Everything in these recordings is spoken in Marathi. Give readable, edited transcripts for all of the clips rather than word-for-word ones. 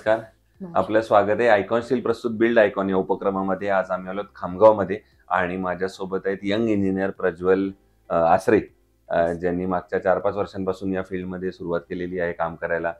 नमस्कार. आपलं स्वागत आहे आयकॉन स्टील प्रस्तुत बिल्ड आयकॉन या उपक्रमामध्ये. आज आम्ही आलो खामगावमध्ये आणि माझ्यासोबत आहेत यंग इंजिनियर प्रज्वल आसरे, ज्यांनी मागच्या 4-5 वर्षांपासून या फील्डमध्ये सुरुवात केलेली आहे काम करायला.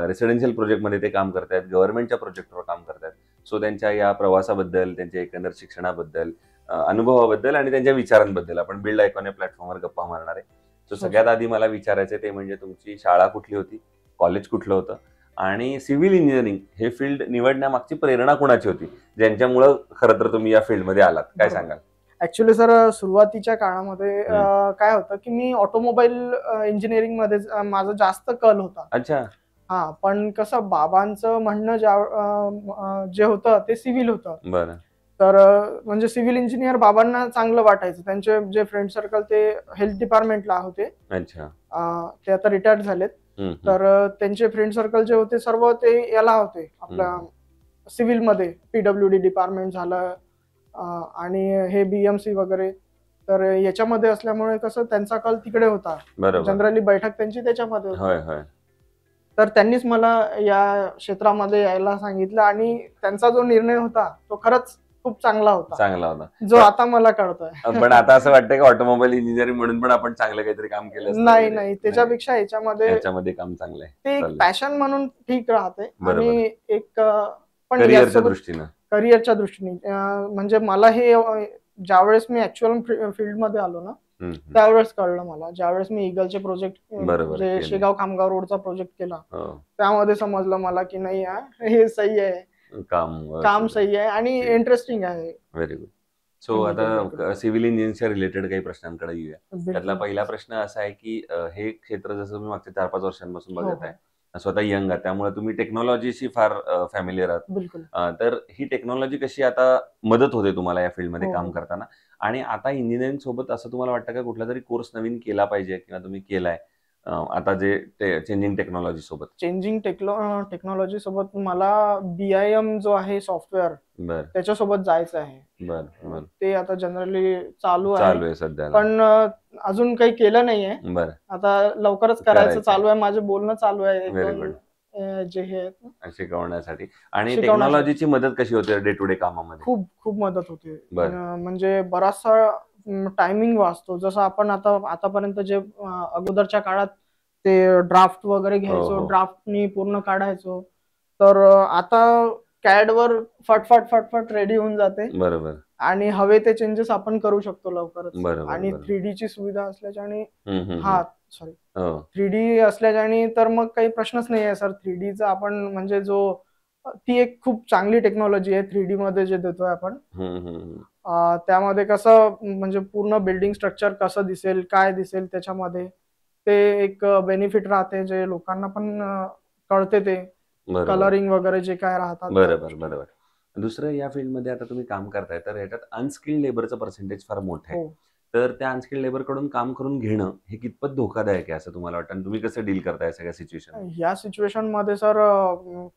रेसिडेन्शियल प्रोजेक्टमध्ये ते काम करतायत, गव्हर्नमेंटच्या प्रोजेक्टवर काम करतायत. सो त्यांच्या या प्रवासाबद्दल, त्यांच्या एकंदर शिक्षणाबद्दल, अनुभवाबद्दल आणि त्यांच्या विचारांबद्दल आपण बिल्ड आयकॉन या प्लॅटफॉर्मवर गप्पा मारणार आहे. सो सगळ्यात आधी मला विचारायचं ते म्हणजे तुमची शाळा कुठली होती, कॉलेज कुठलं होतं आणि सिव्हिल इंजिनिअरिंग हे फील्ड निवडण्यामागची प्रेरणा कोणाची होती, ज्यांच्यामुळं खरं तर तुम्ही या फील्डमध्ये आलात? काय सांगाल? ऍक्च्युली सर, सुरुवातीच्या काळामध्ये काय होतं की मी ऑटोमोबाईल इंजिनिअरिंग मध्ये माझा जास्त कल होता. अच्छा. हा, पण कसं बाबांचं म्हणणं जे होतं ते सिव्हिल होतं. बरं. तर म्हणजे सिव्हिल इंजिनियर बाबांना चांगलं वाटायचं. त्यांचे जे फ्रेंड सर्कल ते हेल्थ डिपार्टमेंटला होते. अच्छा. ते आता रिटायर्ड झालेत. तर त्यांचे फ्रेंड सर्कल जे होते सर्व ते याला होते, आपल्या सिव्हिल मध्ये पीडब्ल्यूडी डिपार्टमेंट झालं आणि हे बीएमसी वगैरे. तर याच्यामध्ये असल्यामुळे कसं त्यांचा कल तिकडे होता. जनरली बैठक त्यांची त्याच्यामध्ये होती. तर त्यांनीच मला या क्षेत्रामध्ये यायला सांगितलं आणि त्यांचा जो निर्णय होता तो खरंच खूप चांगला होता, जो आता मला कळतोय. पण आता असं वाटतं की ऑटोमोबाईल इंजिनिअरिंग म्हणून पण आपण चांगलं काहीतरी काम केलं? नाही, त्याच्यापेक्षा याच्यामध्ये काम चांगलंय. ते एक पॅशन म्हणून ठीक राहते आणि एक पण करिअरच्या दृष्टीने म्हणजे मला हे ज्यावेळेस मी ऍक्च्युअल फील्डमध्ये आलो ना, त्यावेळेस कळलं मला. ज्यावेळेस मी इगलचे प्रोजेक्ट जे शेगाव खामगाव रोडचा प्रोजेक्ट केला, त्यामध्ये समजलं मला की नाही यार, हे सही आहे, काम सही आहे आणि इंटरेस्टिंग आहे. Very good. सो आता सिव्हिल इंजिनिअरिंगच्या रिलेटेड काही प्रश्नांकडे येऊया. त्यातला पहिला प्रश्न असा आहे की हे क्षेत्र जसं तुम्ही मागच्या 4-5 वर्षांपासून बघत आहे, स्वतः यंग आहे, त्यामुळे तुम्ही टेक्नॉलॉजीशी फार फॅमिलियर आहात. तर ही टेक्नॉलॉजी कशी आता मदत होते तुम्हाला या फील्डमध्ये काम करताना? आणि आता इंजिनिअरिंग सोबत असं तुम्हाला वाटतं का कुठला तरी कोर्स नवीन केला पाहिजे किंवा तुम्ही केलाय आता जे चेंजिंग टेक्नॉलॉजी सोबत मला BIM जो आहे सॉफ्टवेअर, त्याच्यासोबत जायचं आहे. ते आता जनरली चालू आहे सध्या, पण अजून काही केलं नाहीये. आता लवकरच करायचं चालू आहे, माझं बोलणं चालू आहे जे हे शिकवण्यासाठी. आणि टेक्नॉलॉजीची मदत कशी होते डे टू डे कामामध्ये? खूप मदत होते. म्हणजे बराचसा टायमिंग वाचतो. जसं आपण आतापर्यंत जे अगोदरच्या काळात ते ड्राफ्ट वगैरे घ्यायचो, ड्राफ्टनी पूर्ण काढायचो, तर आता कॅडवर फटफट रेडी होऊन जाते. बरोबर. आणि हवे ते चेंजेस आपण करू शकतो लवकरच. आणि 3D ची सुविधा असल्याने 3D असल्याने तर मग काही प्रश्नच नाही आहे सर. 3D चा आपण म्हणजे ती एक खूप चांगली टेक्नॉलॉजी आहे 3D मध्ये जे देतोय आपण. त्यामध्ये कसं म्हणजे पूर्ण बिल्डिंग स्ट्रक्चर कसं दिसेल, काय दिसेल त्याच्यामध्ये, ते एक बेनिफिट राहते जे लोकांना पण कळते. ते कलरिंग वगैरे जे काय राहतात. बरोबर. दुसरं, या फील्डमध्ये आता तुम्ही काम करताय तर ह्याच्यात अनस्किल्ड लेबरचं पर्सेंटेज फार मोठं आहे. तर त्या अनस्किल्ड लेबर कडून काम करून घेणं हे कितपत धोकादायक आहे असं तुम्हाला वाटतं? तुम्ही कसं डील करताय सगळ्या सिच्युएशन? या सिच्युएशन मध्ये सर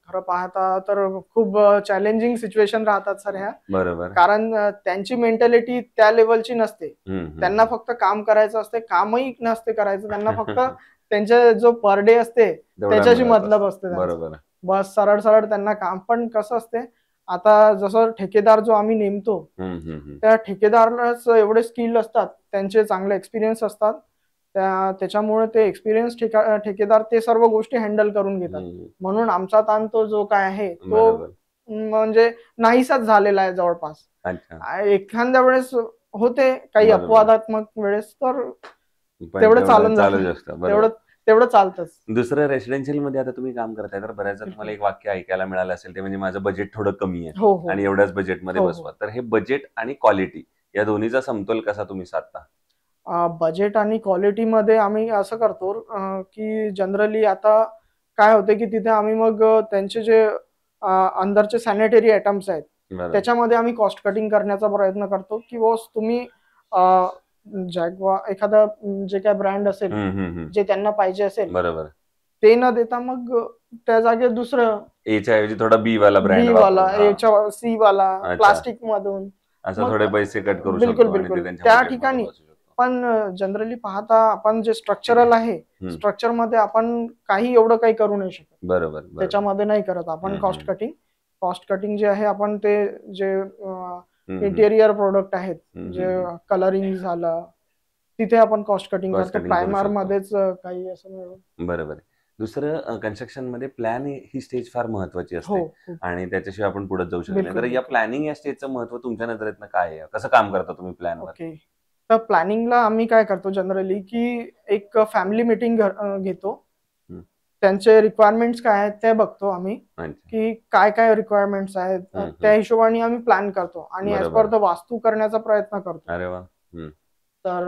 खरं पाहता तर खूप चॅलेंजिंग सिच्युएशन राहतात सर ह्या. बरोबर. कारण त्यांची मेंटॅलिटी त्या लेवलची नसते. त्यांना फक्त काम करायचं असते, कामही नसते करायचं त्यांना, फक्त त्यांच्या जो पर डे असते त्याच्याशी मतलब असते. बरोबर. बस सरळ त्यांना काम. पण कसं असते, आता जसं ठेकेदार जो आम्ही नेमतो, त्या ठेकेदारलाच एवढे स्किल असतात, त्यांचे चांगले एक्सपिरियन्स असतात, त्याच्यामुळे ते एक्सपिरियन्स ठेकेदार ते सर्व गोष्टी हँडल करून घेतात. म्हणून आमचा ताण तो जो काय आहे तो म्हणजे नाहीसाच झालेला आहे जवळपास. एखाद्या वेळेस होते काही अपवादात्मक वेळेस, तर तेवढं चालून तेवढं चालतंच. दुसरं, रेसिडेन्शियल मध्ये आता तुम्ही काम करताय तर बऱ्याचदा तुम्हाला एक वाक्य ऐकायला मिळालं असेल, ते म्हणजे माझं बजेट थोडं कमी आहे आणि एवढ्याच बजेटमध्ये बसवा. तर हे बजेट आणि क्वालिटी या दोन्हीचा समतोल कसा तुम्ही साधता? बजेट आणि क्वालिटी मध्ये आम्ही असं करतो की जनरली आता काय होते की तिथे आम्ही मग त्यांचे जे अंदरचे सॅनिटरी आयटम्स आहेत त्याच्यामध्ये आम्ही कॉस्ट कटिंग करण्याचा प्रयत्न करतो की बॉस तुम्ही जॅग्वा एखादा जे काय ब्रँड असेल जे त्यांना पाहिजे असेल, बरोबर, ते न देता मग त्या जागेत दुसरं एच्या ऐवजी थोडा बी वाला ब्रँड सी वाला प्लास्टिक मधून असं थोडे पैसे कट करू शकतो. बिलकुल त्या ठिकाणी पण जनरली पाहता आपण जे स्ट्रक्चरल आहे, स्ट्रक्चर मध्ये आपण काही एवढं काही करू नाही शकत. बरोबर. त्याच्यामध्ये नाही करत आपण कॉस्ट कटिंग जे आहे आपण ते जे इंटेरियर प्रोडक्ट आहेत, जे कलरिंग झालं, तिथे आपण कॉस्ट कटिंग करतो. प्रायमर मध्येच काही असं. बरोबर. दुसरं कन्स्ट्रक्शन मध्ये प्लॅन ही स्टेज फार महत्वाची असते आणि त्याच्याशिवाय आपण पुढे जाऊ शकत नाही. तर या प्लॅनिंग या स्टेजचं महत्व तुमच्या नजरेतनं काय आहे? कसं काम करता तुम्ही प्लॅनवर? ओके, तर प्लॅनिंगला आम्ही काय करतो जनरली की एक फॅमिली मीटिंग घेतो. त्यांचे रिक्वायरमेंट्स काय आहेत ते बघतो आम्ही, की काय काय रिक्वायरमेंट्स आहेत, त्या हिशोबाने आम्ही प्लॅन करतो आणि ऍज पर द वास्तू करण्याचा प्रयत्न करतो. अरे वा. तर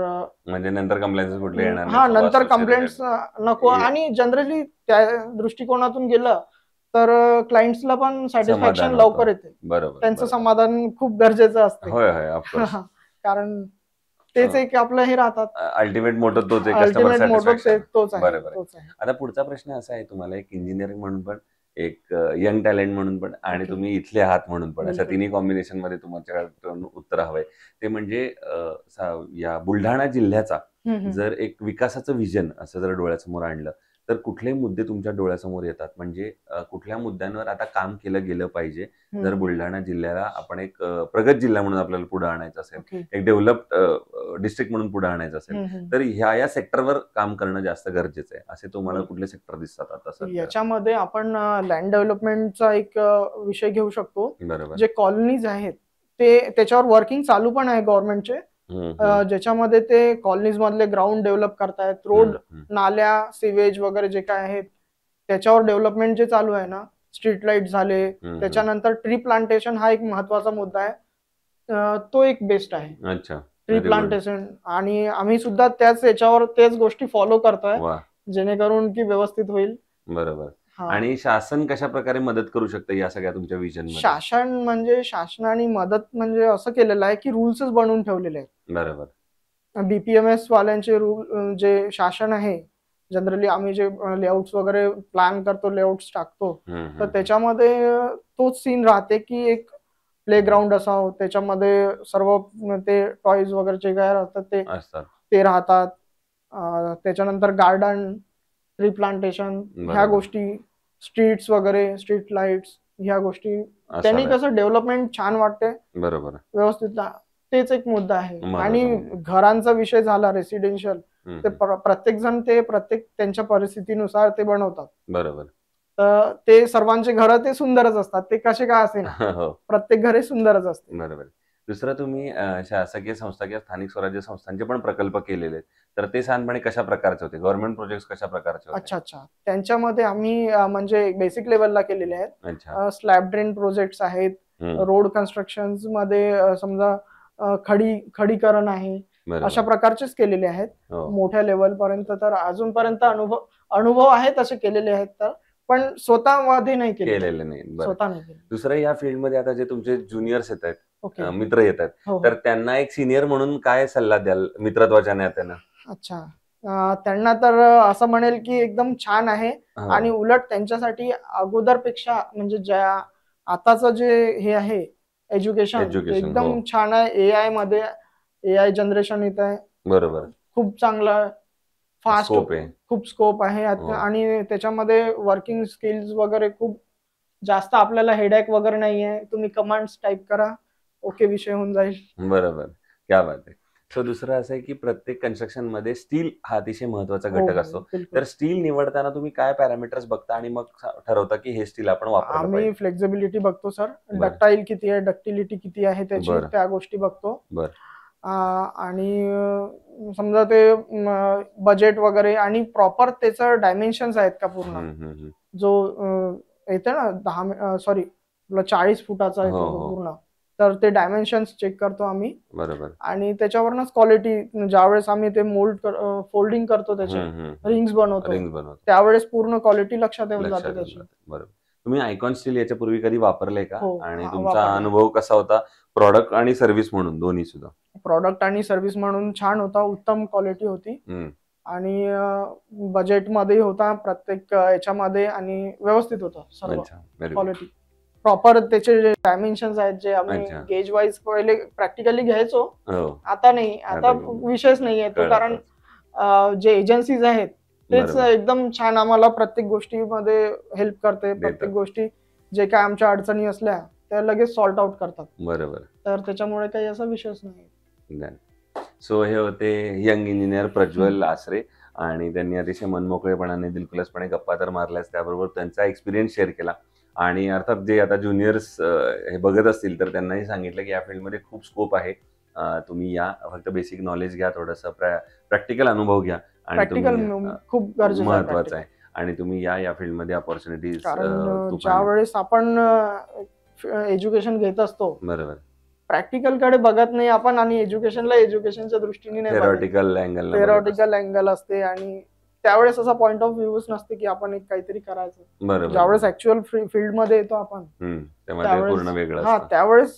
म्हणजे नंतर कंप्लेंट्स कुठले येणार? हा, नंतर कंप्लेंट्स नको. आणि जनरली त्या दृष्टिकोनातून गेलं तर क्लायंट्सला पण सॅटिस्फॅक्शन लवकर येते. बरोबर. त्यांचं समाधान खूप गरजेचं असते. होय होय, ऑफकोर्स. कारण तेच एक आपलं हे राहतात, अल्टिमेट मोटो तोच आहे, अल्टिमेट मोटो तोच आहे. बरोबर. आता पुढचा प्रश्न असा आहे तुम्हाला, एक इंजिनिअरिंग म्हणून पण, एक यंग टॅलेंट म्हणून पण, आणि तुम्ही इथले आहात म्हणून पण, अशा तिन्ही कॉम्बिनेशन मध्ये तुमच्याकडून उत्तर हवंय. ते म्हणजे या बुलढाणा जिल्ह्याचा जर एक विकासाचं विजन असं जर डोळ्यासमोर आणलं तर कुठले मुद्दे तुमच्या डोळ्यासमोर येतात? म्हणजे कुठल्या मुद्द्यांवर आता काम केलं गेलं पाहिजे जर बुलढाणा जिल्ह्याला आपण एक प्रगत जिल्हा म्हणून आपल्याला पुढे आणायचं असेल, एक डेव्हलप्ड डिस्ट्रिक्ट म्हणून पुढे आणायचं असेल, तर ह्या सेक्टरवर काम करणं जास्त गरजेचं आहे. असे तुम्हाला कुठले सेक्टर दिसतात आता सध्या? याच्यामध्ये आपण लँड डेव्हलपमेंटचा एक विषय घेऊ शकतो. बरोबर. जे कॉलनीज आहेत ते त्याच्यावर वर्किंग चालू पण आहे गव्हर्नमेंटचे, ज्याच्यामध्ये ते कॉलनीज मधले ग्राउंड डेव्हलप करतायत, रोड, नाल्या, सिवेज वगैरे जे काय आहेत त्याच्यावर डेव्हलपमेंट जे चालू आहे ना, स्ट्रीट लाईट झाले, त्याच्यानंतर ट्री प्लांटेशन हा एक महत्वाचा मुद्दा आहे, तो एक बेस्ट आहे. अच्छा, ट्री प्लांटेशन. आणि आम्ही सुद्धा तेच गोष्टी फॉलो करतोय जेणेकरून की व्यवस्थित होईल. बरोबर. आणि शासन कशा प्रकारे मदत करू शकतं या सगळ्या तुमच्या विजन मध्ये? शासन म्हणजे शासनाने मदत म्हणजे असं केलेलं आहे की रूल्सच बनवून ठेवलेले आहेत. बरोबर. बीपीएमएस वाल्यांचे रूल जे शासन आहे, जनरली आम्ही जे लेआउट्स वगैरे प्लॅन करतो, लेआउट्स टाकतो, तर त्याच्यामध्ये तोच सीन राहते की एक प्लेग्राऊंड असावं, त्याच्यामध्ये सर्व ते टॉयज वगैरे जे काय राहतात ते राहतात. त्याच्यानंतर गार्डन, ट्री प्लांटेशन, ह्या गोष्टी, स्ट्रीट्स वगैरे, स्ट्रीट लाईट्स, ह्या गोष्टी, त्यांनी कसं डेव्हलपमेंट छान वाटते. बरोबर. व्यवस्थित. तेच एक मुद्दा आहे. आणि घरांचा विषय झाला रेसिडेन्शियल, ते प्रत्येक जण त्यांच्या परिस्थितीनुसार ते बनवतात. बरोबर. तर ते सर्वांचे घर ते सुंदरच असतात, ते कसे काय असे ना, प्रत्येक घरे सुंदरच असते. बरोबर. दुसरं, तुम्ही शासकीय संस्था किंवा स्थानिक स्वराज्य संस्थांचे पण प्रकल्प केलेले, तर ते साधारणपणे कशा प्रकारचे होते? गव्हर्नमेंट प्रोजेक्ट कशा प्रकारचे होते? अच्छा, त्यांच्यामध्ये आम्ही म्हणजे बेसिक लेवलला केलेले आहेत. स्लॅब ड्रेन प्रोजेक्ट्स आहेत, रोड कन्स्ट्रक्शन मध्ये समजा खडीकरण आहे, अशा प्रकारचेच केलेले आहेत मोठ्या लेवल पर्यंत. तर अजूनपर्यंत अनुभव आहेत असे केलेले आहेत, तर पण स्वतःमध्ये नाही केलेले नाही. स्वतः नाही केले. दुसरं, या फील्ड मध्ये आता जे तुमचे ज्युनियर्स येत आहेत, मित्र येत आहेत, तर त्यांना एक सिनियर म्हणून काय सल्ला द्याल मित्रत्वाच्या नात्यानं? अच्छा, त्यांना तर असं म्हणेल की एकदम छान आहे. आणि उलट त्यांच्यासाठी अगोदरपेक्षा म्हणजे ज्या आताचं जे हे आहे एज्युकेशन एकदम छान आहे. एआय जनरेशन येत आहे. बरोबर. खूप चांगलं, फास्ट, खूप स्कोप आहे. आणि त्याच्यामध्ये वर्किंग स्किल्स वगैरे खूप जास्त, आपल्याला हेडॅक वगैरे नाहीये. तुम्ही कमांड्स टाईप करा, ओके, विषय होऊन जाईल. बरोबर. क्या बात आहे. सो दुसरं असं आहे की प्रत्येक कन्स्ट्रक्शन मध्ये स्टील हा अतिशय महत्वाचा घटक असतो. तर स्टील निवडताना तुम्ही काय पॅरामीटर्स बघता आणि मग ठरवता की हे स्टील आपण वापरलं पाहिजे? आम्ही फ्लेक्झिबिलिटी बघतो सर, डक्टाईल किती आहे, डक्टिलिटी किती आहे त्याची, त्या गोष्टी बघतो. आणि समजा ते बजेट वगैरे आणि प्रॉपर त्याचं डायमेन्शन्स आहेत का पूर्ण, जो येते ना 40 फुटाचा येतो पूर्ण, तर ते डायमेन्शन्स चेक करतो आम्ही. बरोबर. आणि त्याच्यावरूनच क्वालिटी, ज्यावेळेस आम्ही ते फोल्डिंग करतो, त्याचे रिंग्स बनवतो, त्यावेळेस पूर्ण क्वालिटी लक्षात येऊन जाते त्याची. बरोबर. तुम्ही आयकॉन स्टील याच्या पूर्वी कधी वापरले का? आणि तुमचा अनुभव कसा होता, प्रॉडक्ट आणि सर्व्हिस म्हणून दोन्ही सुद्धा? प्रॉडक्ट आणि सर्व्हिस म्हणून छान होता, उत्तम क्वालिटी होती. आणि बजेट मध्ये होता प्रत्येक याच्यामध्ये, आणि व्यवस्थित होता सर्व क्वालिटी. प्रॉपर त्याचे जे डायमेन्शन्स आहेत जे आम्ही अच्छा. गेज वाईज पहिले प्रॅक्टिकली घ्यायचो, हो आता नाही, आता आता नाही. विषयच नाही येतो. कळलं. कारण जे एजन्सीज आहेत तेच बरोबर. एकदम छान आम्हाला प्रत्येक गोष्टीमध्ये हेल्प करते. देतात. प्रत्येक गोष्टी जे काय आमच्या अडचणी असल्या त्या लगेच सॉल्ट आउट करतात. बरोबर. तर त्याच्यामुळे काही असा विषयच नाही. सो हे होते यंग इंजिनियर प्रज्वल आसरे आणि त्यांनी अतिशय मनमोकळेपणाने दिलखुलासपणे गप्पा तर मारल्याच, त्याबरोबर त्यांचा एक्सपिरियन्स शेअर केला. आणि अर्थात जे आता ज्युनियर्स हे बघत असतील तर त्यांनाही सांगितलं की या फील्डमध्ये खूप स्कोप आहे. तुम्ही या, फक्त बेसिक नॉलेज घ्या, थोडंसं प्रॅक्टिकल अनुभव घ्या आणि प्रॅक्टिकल तुम्ही खूप गरजेचं आहे. महत्वाचं आहे आणि तुम्ही या फील्डमध्ये अपॉर्च्युनिटीज कारण ज्या वेळेस आपण एज्युकेशन घेत असतो, बरोबर, प्रॅक्टिकल कडे बघत नाही आपण आणि एज्युकेशनच्या दृष्टीने नाही बघत. थेरॉटिकल अँगल थेरॉटिकल अँगल असते आणि त्यावेळेस असा पॉइंट ऑफ व्ह्यूच नसते की आपण एक काहीतरी करायचं. बरोबर. ज्यावेळेस ऍक्च्युअल फील्ड मध्ये येतो आपण, तेव्हा ते पूर्ण वेगळं असतं. त्यावेळेस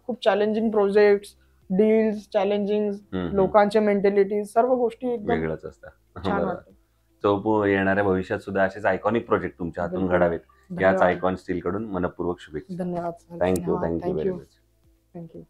खूप चॅलेंजिंग प्रोजेक्ट, डील्स, चॅलेंजिंग लोकांचे मेंटॅलिटी, सर्व गोष्टी एकदम वेगळंच असतं. छान बरोबर. वाटतं. सो येणाऱ्या भविष्यात सुद्धा असेच आयकॉनिक प्रोजेक्ट तुमच्या हातून बिलकुल. घडावेत याच धन्यवाद. आयकॉन स्टील कडून मनपूर्वक शुभेच्छा. धन्यवाद. Thank you very much. थँक्यू.